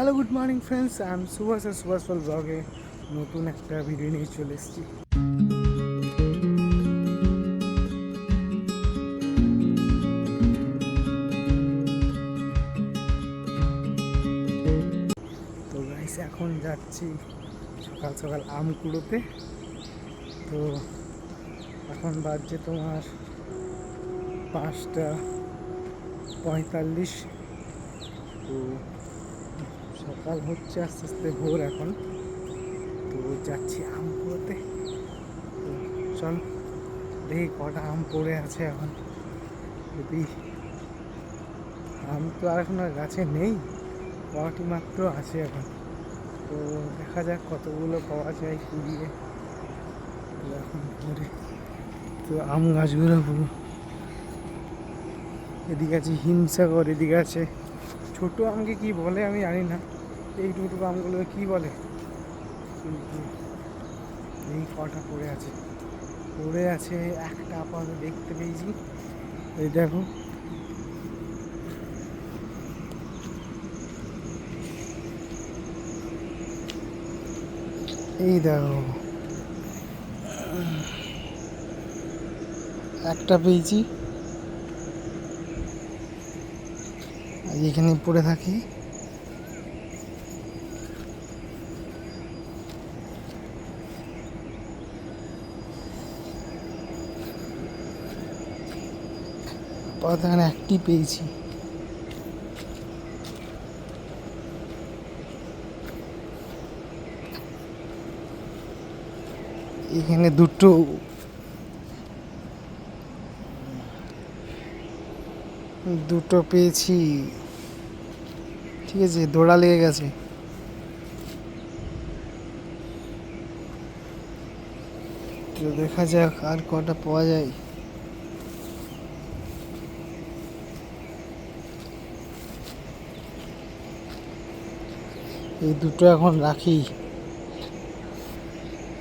Hello, good morning friends. I am Subhash আর সুভাষ ফল ব্লগে নতুন একটা ভিডিও নিয়ে চলে এসেছি। তো গাইস, এখন যাচ্ছি সকাল সকাল আম কুড়োতে। তো এখন বাজছে তোমার 5:45। তো সকাল হচ্ছে আস্তে আস্তে ভোর এখন। তো যাচ্ছি আম কুড়োতে। তো চল দেখি কটা আম পড়ে আছে এখন। যদি আম তো আর এখন আর গাছে নেই, কটি মাত্র আছে এখন। তো দেখা যাক কতগুলো পাওয়া যায় কুড়িয়ে। তো এখন ধরে তো আম গাছগুলো পুরো, এদিকে আছে হিমসাগর, এদিকে আছে ছোট আমকে কি বলে আমি জানি না, এইটুকু আমগুলো কি বলে, কিন্তু এই কটা পড়ে আছে একটা আপাতত দেখতে পেয়েছি। এই দেখো, এই দেখো একটা পেয়েছি, আর এখানে পড়ে থাকি। এখানে একটি পেয়েছি। এখানে দুটো পেয়েছি। ঠিক আছে, দৌড়া লেগে গেছে। তো দেখা যাক আর কটা পাওয়া যায়। এই দুটো এখন রাখি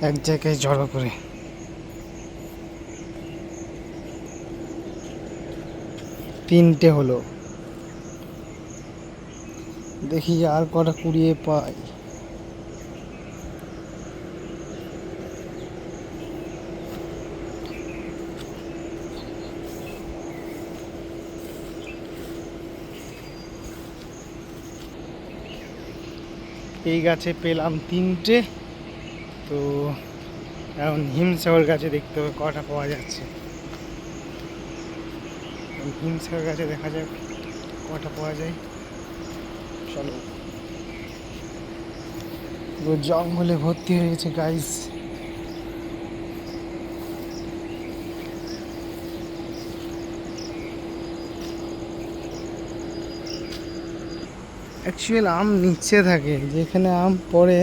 এক জায়গায় জড়ো করে। তিনটে হলো, দেখি আর কটা কুড়িয়ে পাই। এই গাছে পেলাম তিনটে। তো এখন হিমসাগর গাছে দেখতে হবে কটা পাওয়া যাচ্ছে। হিমসাগর গাছে দেখা যাক কটা পাওয়া যায়। চলো, পুরো জঙ্গলে ভর্তি হয়ে গেছে গাইস। অ্যাকচুয়াল আম নিচে থাকে, যেখানে আম পড়ে,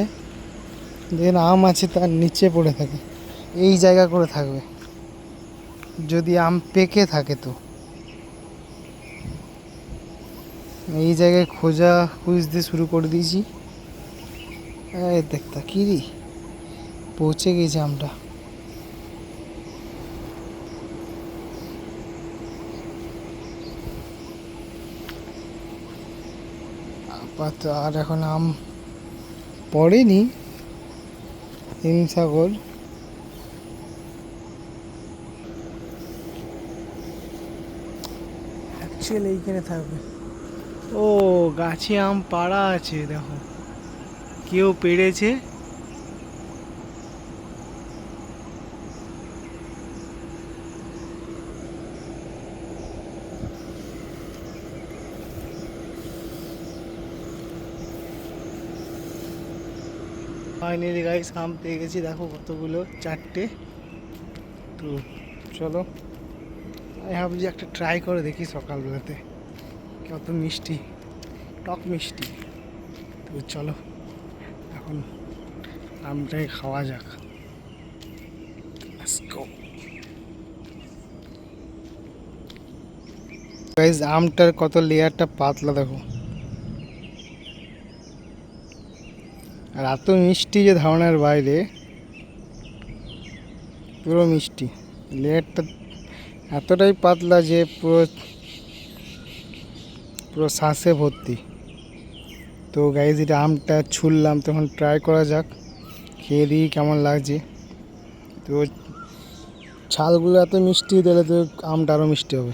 যেখানে আম আছে তার নিচে পড়ে থাকে, এই জায়গা করে থাকবে যদি আম পেকে থাকে। তো এই জায়গায় খুঁজতে শুরু করে দিয়েছি। দেখতা কি রে, পৌঁছে গেছে আমটা। আপাতত আর এখন আম পড়েনি। হিমসাগর অ্যাকচুয়ালি এইখানে থাকবে। ও, গাছে আম পাড়া আছে, দেখো কেউ পেড়েছে। ফাইনালি গাইস আম পেয়ে গেছি, দেখো কতগুলো, 4টে। তো চলো, আমি ভাবছি একটা ট্রাই করে দেখি সকালবেলাতে, কত মিষ্টি, টক মিষ্টি। তো চলো এখন আমটাই খাওয়া যাক। গাইস আমটার কত লেয়ারটা পাতলা দেখো, আর এত মিষ্টি যে ধারণার বাইরে, পুরো মিষ্টি। লেয়ারটা এতটাই পাতলা যে পুরো পুরো শ্বাসে ভর্তি। তো তো গাইজ এটা আমটা ছুললাম, তখন ট্রাই করা যাক, খেয়ে দিই কেমন লাগছে। তো ছালগুলো এত মিষ্টি দিলে তো আমটা আরও মিষ্টি হবে।